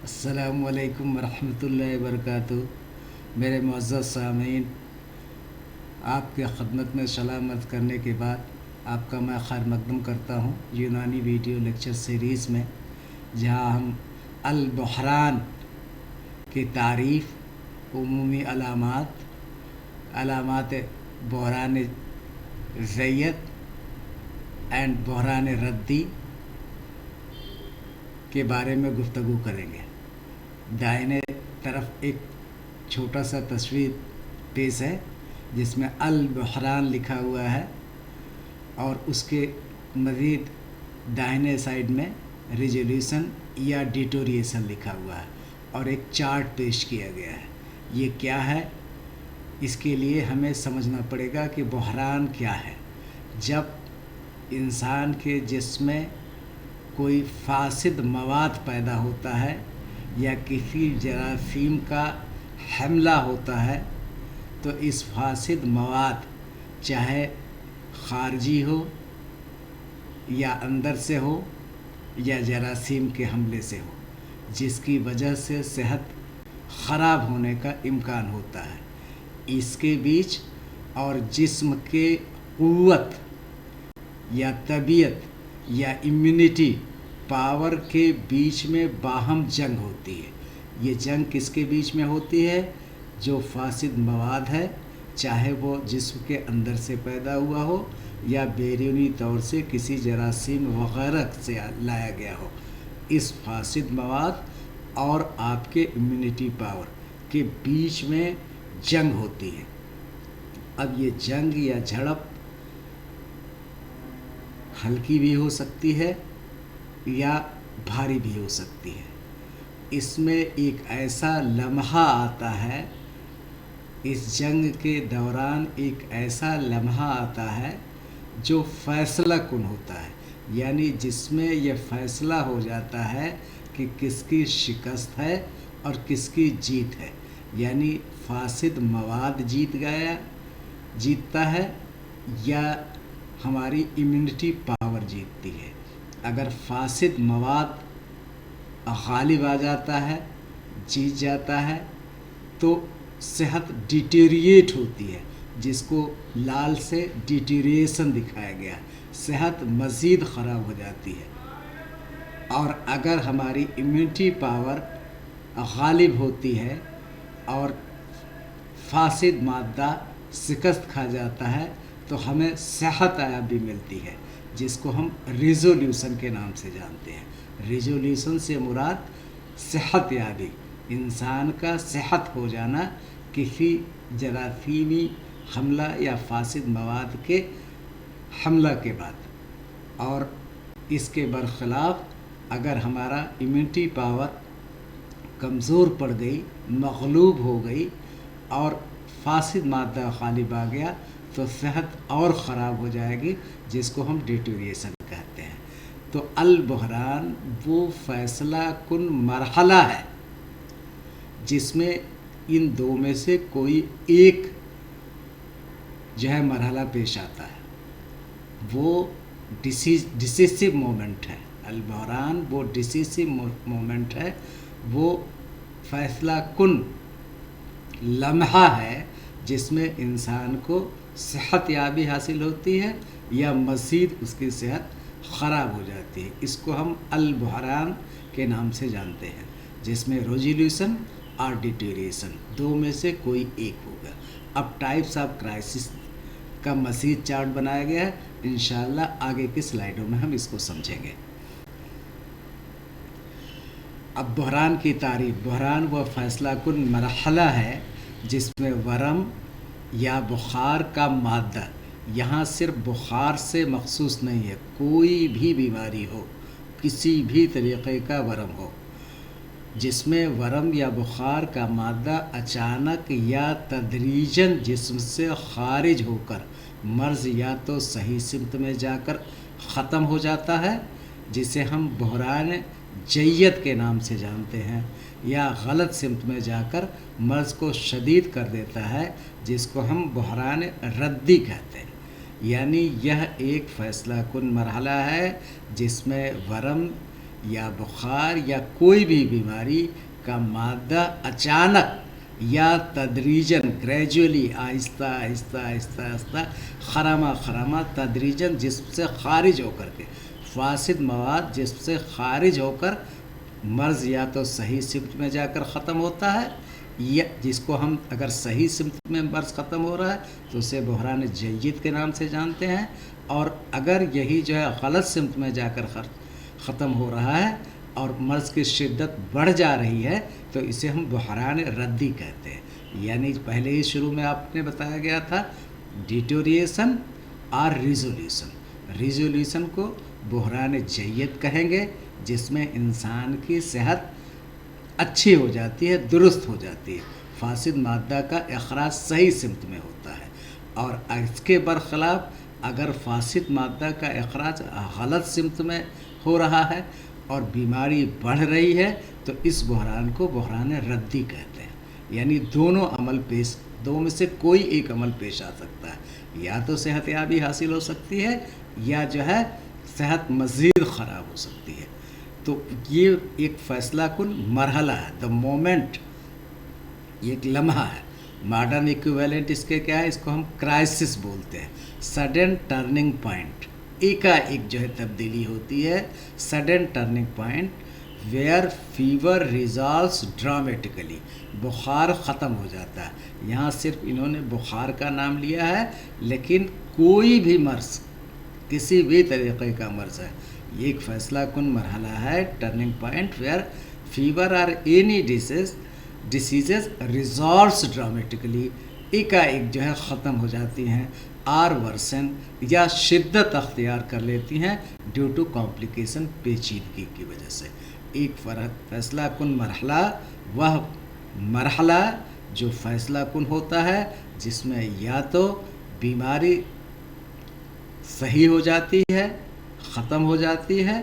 السلام علیکم ورحمۃ اللہ وبرکاتہ۔ میرے معزز سامعین، آپ کے خدمت میں سلامت کرنے کے بعد آپ کا میں خیر مقدم کرتا ہوں یونانی ویڈیو لیکچر سیریز میں، جہاں ہم البحران کی تعریف، عمومی علامات بحران ضیعت اینڈ بحران ردی کے بارے میں گفتگو کریں گے۔ دائیں طرف ایک چھوٹا سا تصویر پیش ہے جس میں البحران لکھا ہوا ہے، اور اس کے مزید دائیں سائڈ میں ریزولوشن یا ڈیٹوریشن لکھا ہوا ہے، اور ایک چارٹ پیش کیا گیا ہے۔ یہ کیا ہے؟ اس کے لیے ہمیں سمجھنا پڑے گا کہ بحران کیا ہے۔ جب انسان کے جسم میں کوئی فاسد مواد پیدا ہوتا ہے یا کسی جراثیم کا حملہ ہوتا ہے، تو اس فاسد مواد چاہے خارجی ہو یا اندر سے ہو یا جراثیم کے حملے سے ہو، جس کی وجہ سے صحت خراب ہونے کا امکان ہوتا ہے، اس کے بیچ اور جسم کے قوت یا طبیعت یا امیونٹی پاور کے بیچ میں باہم جنگ ہوتی ہے۔ یہ جنگ کس کے بیچ میں ہوتی ہے؟ جو فاسد مواد ہے، چاہے وہ جسم کے اندر سے پیدا ہوا ہو یا بیرونی طور سے کسی جراثیم وغیرہ سے لایا گیا ہو، اس فاسد مواد اور آپ کے امیونٹی پاور کے بیچ میں جنگ ہوتی ہے۔ اب یہ جنگ یا جھڑپ ہلکی بھی ہو سکتی ہے یا بھاری بھی ہو سکتی ہے۔ اس میں ایک ایسا لمحہ آتا ہے، اس جنگ کے دوران ایک ایسا لمحہ آتا ہے جو فیصلہ کن ہوتا ہے، یعنی جس میں یہ فیصلہ ہو جاتا ہے کہ کس کی شکست ہے اور کس کی جیت ہے، یعنی فاسد مواد جیتتا ہے یا ہماری امیونٹی پاور جیتتی ہے۔ اگر فاسد مواد غالب آ جاتا ہے، جیت جاتا ہے، تو صحت ڈیٹیریٹ ہوتی ہے، جس کو لال سے ڈیٹیریشن دکھایا گیا، صحت مزید خراب ہو جاتی ہے۔ اور اگر ہماری امیونٹی پاور غالب ہوتی ہے اور فاسد مادہ شکست کھا جاتا ہے، تو ہمیں صحت یابی ملتی ہے، جس کو ہم ریزولوشن کے نام سے جانتے ہیں۔ ریزولوشن سے مراد صحت یابی، انسان کا صحت ہو جانا کسی جراثیمی حملہ یا فاسد مواد کے حملہ کے بعد۔ اور اس کے برخلاف اگر ہمارا امیونٹی پاور کمزور پڑ گئی، مغلوب ہو گئی اور فاسد مادہ غالب آ گیا، تو صحت اور خراب ہو جائے گی، جس کو ہم ڈیٹوریشن کہتے ہیں۔ تو البحران وہ فیصلہ کن مرحلہ ہے جس میں ان دو میں سے کوئی ایک مرحلہ پیش آتا ہے، وہ ڈیسیسو مومنٹ ہے۔ البحران وہ ڈیسیسو مومنٹ ہے، وہ فیصلہ کن لمحہ ہے جس میں انسان کو صحت یابی حاصل ہوتی ہے یا مزید اس کی صحت خراب ہو جاتی ہے۔ اس کو ہم البحران کے نام سے جانتے ہیں، جس میں ریزولوشن اور ڈیٹیریشن دو میں سے کوئی ایک ہوگا۔ اب ٹائپس آف کرائسس کا مزید چارٹ بنایا گیا ہے، انشاءاللہ آگے کی سلائیڈوں میں ہم اس کو سمجھیں گے۔ اب بحران کی تعریف۔ بحران وہ فیصلہ کن مرحلہ ہے جس میں ورم یا بخار کا مادہ، یہاں صرف بخار سے مخصوص نہیں ہے، کوئی بھی بیماری ہو، کسی بھی طریقے کا ورم ہو، جس میں ورم یا بخار کا مادہ اچانک یا تدریجاً جسم سے خارج ہو کر مرض یا تو صحیح سمت میں جا کر ختم ہو جاتا ہے، جسے ہم بحران جیت کے نام سے جانتے ہیں، یا غلط سمت میں جا کر مرض کو شدید کر دیتا ہے، جس کو ہم بحران ردی کہتے ہیں۔ یعنی یہ ایک فیصلہ کن مرحلہ ہے جس میں ورم یا بخار یا کوئی بھی بیماری کا مادہ اچانک یا تدریجاً گریجولی آہستہ آہستہ آہستہ آہستہ خرامہ تدریجاً جسم سے خارج ہو کر کے فاسد مواد جسم سے خارج ہو کر مرض یا تو صحیح سمت میں جا کر ختم ہوتا ہے، یا جس کو ہم اگر صحیح سمت میں مرض ختم ہو رہا ہے تو اسے بحران جید کے نام سے جانتے ہیں، اور اگر یہی جو ہے غلط سمت میں جا کر ختم ہو رہا ہے اور مرض کی شدت بڑھ جا رہی ہے تو اسے ہم بحران ردی کہتے ہیں۔ یعنی پہلے ہی شروع میں آپ نے بتایا گیا تھا ڈیٹوریشن اور ریزولیوشن کو بحران جید کہیں گے، جس میں انسان کی صحت اچھی ہو جاتی ہے، درست ہو جاتی ہے، فاسد مادہ کا اخراج صحیح سمت میں ہوتا ہے، اور اس کے برخلاف اگر فاسد مادہ کا اخراج غلط سمت میں ہو رہا ہے اور بیماری بڑھ رہی ہے تو اس بحران کو بحران ردی کہتے ہیں۔ یعنی دو میں سے کوئی ایک عمل پیش آ سکتا ہے، یا تو صحت یابی حاصل ہو سکتی ہے یا جو ہے صحت مزید خراب ہو سکتی ہے۔ تو یہ ایک فیصلہ کن مرحلہ ہے، دا مومنٹ، یہ ایک لمحہ ہے۔ ماڈرن ایکویولنٹ اس کے کیا ہے، اس کو ہم کرائسس بولتے ہیں، سڈن ٹرننگ پوائنٹ، ایک جو ہے تبدیلی ہوتی ہے، sudden turning point where fever resolves dramatically, بخار ختم ہو جاتا ہے۔ یہاں صرف انہوں نے بخار کا نام لیا ہے، لیکن کوئی بھی مرض، کسی بھی طریقے کا مرض ہے، یہ ایک فیصلہ کن مرحلہ ہے، ٹرننگ پوائنٹ ویئر فیور اور اینی ڈیسیزز ریزالوز ڈرامیٹیکلی، ایک جو ہے ختم ہو جاتی ہیں، آر ورسن یا شدت اختیار کر لیتی ہیں ڈیو ٹو کمپلیکیشن، پیچیدگی کی وجہ سے۔ ایک فیصلہ کن مرحلہ وہ مرحلہ جو فیصلہ کن ہوتا ہے، جس میں یا تو بیماری صحیح ہو جاتی ہے، ختم ہو جاتی ہے،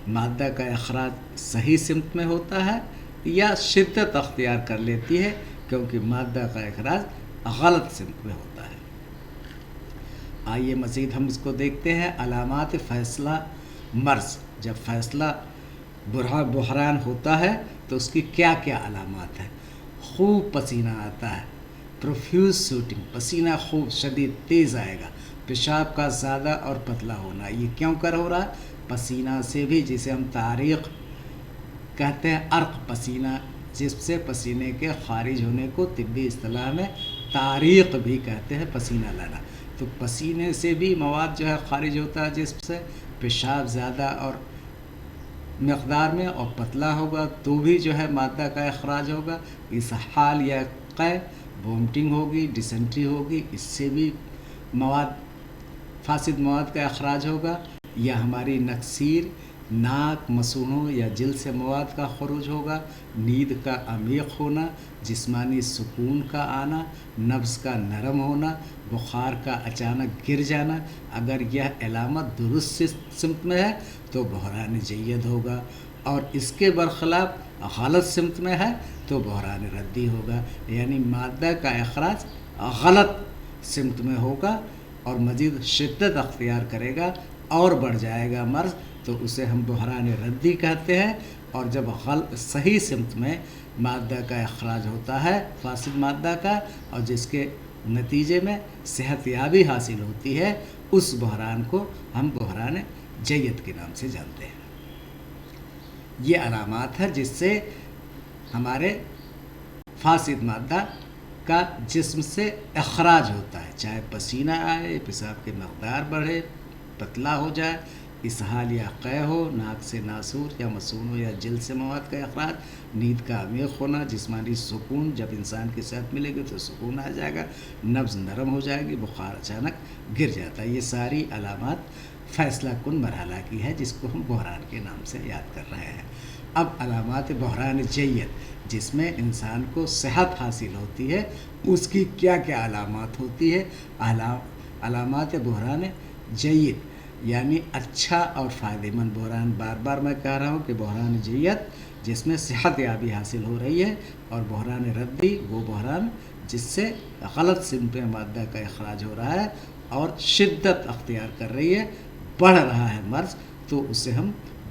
مادہ کا اخراج صحیح سمت میں ہوتا ہے، یا شدت اختیار کر لیتی ہے کیونکہ مادہ کا اخراج غلط سمت میں ہوتا ہے۔ آئیے مزید ہم اس کو دیکھتے ہیں، علامات فیصلہ مرض۔ جب فیصلہ بحران ہوتا ہے تو اس کی کیا کیا علامات ہیں؟ خوب پسینہ آتا ہے، پروفیوز سوٹنگ، پسینہ خوب شدید تیز آئے گا، پیشاب کا زیادہ اور پتلا ہونا۔ یہ کیوں کر ہو رہا ہے؟ پسینہ سے بھی، جسے ہم تاریخ کہتے ہیں، عرق پسینہ، جس سے پسینے کے خارج ہونے کو طبی اصطلاح میں تاریخ بھی کہتے ہیں، پسینہ لانا۔ تو پسینے سے بھی مواد جو ہے خارج ہوتا ہے جسم سے، پیشاب زیادہ اور مقدار میں اور پتلا ہوگا تو بھی جو ہے مادہ کا اخراج ہوگا، اسہال یا قے، وومٹنگ ہوگی، ڈیسنٹری ہوگی، اس سے بھی فاسد مواد کا اخراج ہوگا، یا ہماری نکسیر، ناک، مسونوں یا جلد سے مواد کا خروج ہوگا، نیند کا عمیق ہونا، جسمانی سکون کا آنا، نبض کا نرم ہونا، بخار کا اچانک گر جانا۔ اگر یہ علامت درست سمت میں ہے تو بحران جید ہوگا، اور اس کے برخلاف غلط سمت میں ہے تو بحران ردی ہوگا۔ یعنی مادہ کا اخراج غلط سمت میں ہوگا اور مزید شدت اختیار کرے گا اور بڑھ جائے گا مرض، تو اسے ہم بحران ردی کہتے ہیں۔ اور جب صحیح سمت میں مادہ کا اخراج ہوتا ہے، فاسد مادہ کا، اور جس کے نتیجے میں صحت یابی حاصل ہوتی ہے، اس بحران کو ہم بحران جید کے نام سے جانتے ہیں۔ یہ علامات ہے جس سے ہمارے فاسد مادہ کا جسم سے اخراج ہوتا ہے، چاہے پسینہ آئے، پیشاب کی مقدار بڑھے، پتلا ہو جائے، اسہال یا قے ہو، ناک سے ناسور یا مسونوں یا جلد سے مواد کا اخراج، نیند کا عمیق ہونا، جسمانی سکون، جب انسان کی صحت ملے گی تو سکون آ جائے گا، نبض نرم ہو جائے گی، بخار اچانک گر جاتا ہے۔ یہ ساری علامات فیصلہ کن مرحلہ کی ہے جس کو ہم بحران کے نام سے یاد کر رہے ہیں۔ اب علامات بحران جید، جس میں انسان کو صحت حاصل ہوتی ہے، اس کی کیا کیا علامات ہوتی ہے؟ علامات بحران جید یعنی اچھا اور فائدہ مند بحران۔ بار بار میں کہہ رہا ہوں کہ بحران جید جس میں صحت یابی حاصل ہو رہی ہے، اور بحران ردی وہ بحران جس سے غلط سمت میں مادہ کا اخراج ہو رہا ہے اور شدت اختیار کر رہی ہے، بڑھ رہا ہے مرض، تو اسے ہم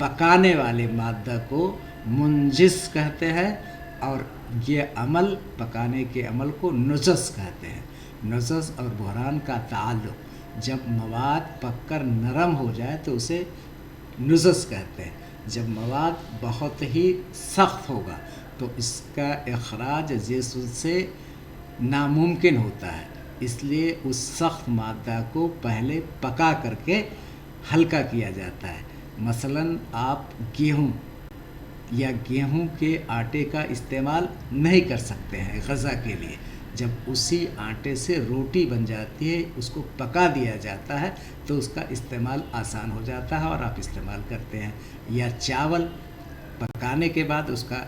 پکانے والے مادہ کو منجس کہتے ہیں، اور یہ عمل پکانے کے عمل کو نجس کہتے ہیں۔ نجس اور بحران کا تعلق، جب مواد پک کر نرم ہو جائے تو اسے نجس کہتے ہیں، جب مواد بہت ہی سخت ہوگا تو اس کا اخراج جسم سے ناممکن ہوتا ہے، اس لیے اس سخت مادہ کو پہلے پکا کر کے ہلکا کیا جاتا ہے۔ مثلاً آپ گیہوں یا گیہوں کے آٹے کا استعمال نہیں کر سکتے ہیں غذا کے لیے، جب اسی آٹے سے روٹی بن جاتی ہے، اس کو پکا دیا جاتا ہے تو اس کا استعمال آسان ہو جاتا ہے اور آپ استعمال کرتے ہیں۔ یا چاول پکانے کے بعد اس کا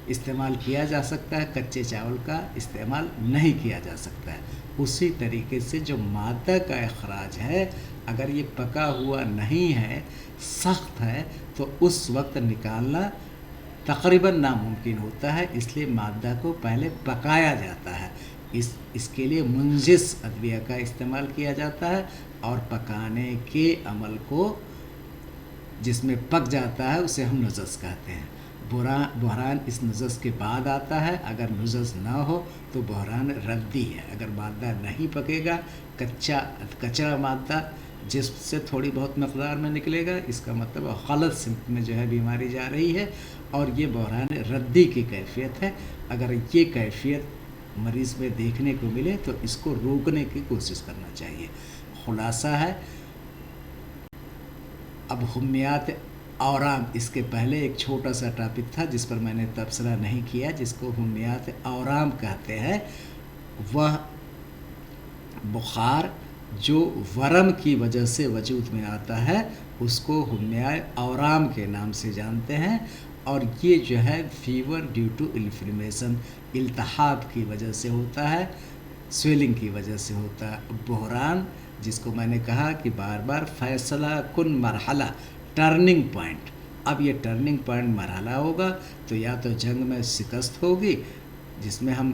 استعمال کیا جا سکتا ہے، کچے چاول کا استعمال نہیں کیا جا سکتا ہے۔ اسی طریقے سے جو مادہ کا اخراج ہے، اگر یہ پکا ہوا نہیں ہے، سخت ہے، تو اس وقت نکالنا تقریباً ناممکن ہوتا ہے، اس لیے مادہ کو پہلے پکایا جاتا ہے۔ اس کے لیے منجس ادویہ کا استعمال کیا جاتا ہے، اور پکانے کے عمل کو جس میں پک جاتا ہے اسے ہم نجس کہتے ہیں۔ بحران اس نجس کے بعد آتا ہے۔ اگر نجس نہ ہو تو بحران ردی ہے، اگر مادہ نہیں پکے گا، کچرا مادہ جسم سے تھوڑی بہت مقدار میں نکلے گا، اس کا مطلب غلط سمت میں جو ہے بیماری جا رہی ہے، اور یہ بحران ردی کی کیفیت ہے۔ اگر یہ کیفیت مریض میں دیکھنے کو ملے تو اس کو روکنے کی کوشش کرنا چاہیے۔ خلاصہ ہے، اب حمیات اورام، اس کے پہلے ایک چھوٹا سا ٹاپک تھا جس پر میں نے تبصرہ نہیں کیا، جس کو حمیات اورام کہتے ہیں۔ وہ بخار جو ورم کی وجہ سے وجود میں آتا ہے اس کو حمیات اورام کے نام سے جانتے ہیں، اور یہ جو ہے فیور ڈیو ٹو انفلیمیشن، التہاب کی وجہ سے ہوتا ہے، سویلنگ کی وجہ سے ہوتا ہے۔ بحران جس کو میں نے کہا کہ بار بار فیصلہ کن مرحلہ، ٹرننگ پوائنٹ، اب یہ ٹرننگ پوائنٹ مرحلہ ہوگا تو یا تو جنگ میں شکست ہوگی جس میں ہم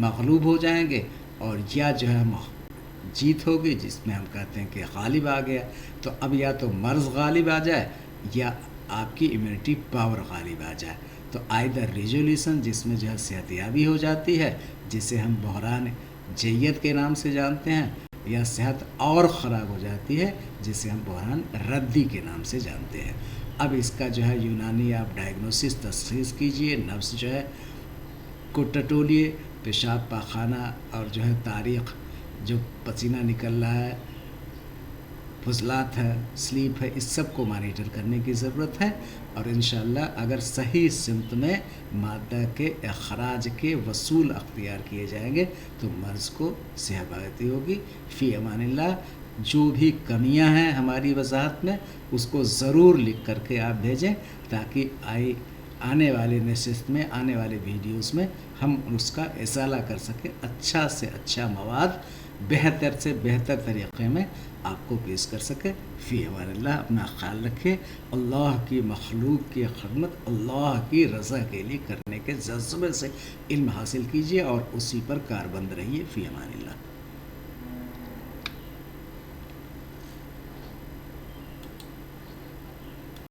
مغلوب ہو جائیں گے، اور یا جو ہے جیت ہوگی جس میں ہم کہتے ہیں کہ غالب آ گیا۔ تو اب یا تو مرض غالب آ جائے یا آپ کی امیونٹی پاور غالب آ جائے، تو آئدر ریزولیوشن جس میں جو ہے صحت یابی ہو جاتی ہے، جسے ہم بحران جیت کے نام سے جانتے ہیں، یا صحت اور خراب ہو جاتی ہے جسے ہم بحران ردی کے نام سے جانتے ہیں۔ اب اس کا جو ہے یونانی آپ ڈائگنوسس تشخیص کیجئے، نفس جو ہے کو ٹٹولیے، پیشاب پاخانہ اور جو ہے تاریخ، جو پسینہ نکل رہا ہے، فضلات ہے، سلیپ ہے، اس سب کو مانیٹر کرنے کی ضرورت ہے، اور انشاءاللہ اگر صحیح سمت میں مادہ کے اخراج کے وصول اختیار کیے جائیں گے تو مرض کو صحبایتی ہوگی۔ فی امان اللہ۔ جو بھی کمیاں ہیں ہماری وضاحت میں اس کو ضرور لکھ کر کے آپ بھیجیں، تاکہ آنے والے نشست میں، آنے والے ویڈیوز میں ہم اس کا ازالہ کر سکیں، اچھا سے اچھا مواد بہتر سے بہتر طریقے میں آپ کو پیش کر سکے۔ فی امان اللہ۔ اپنا خیال رکھیں، اللہ کی مخلوق کی خدمت اللہ کی رضا کے لیے کرنے کے جذبے سے علم حاصل کیجیے اور اسی پر کاربند رہیے۔ فی امان اللہ۔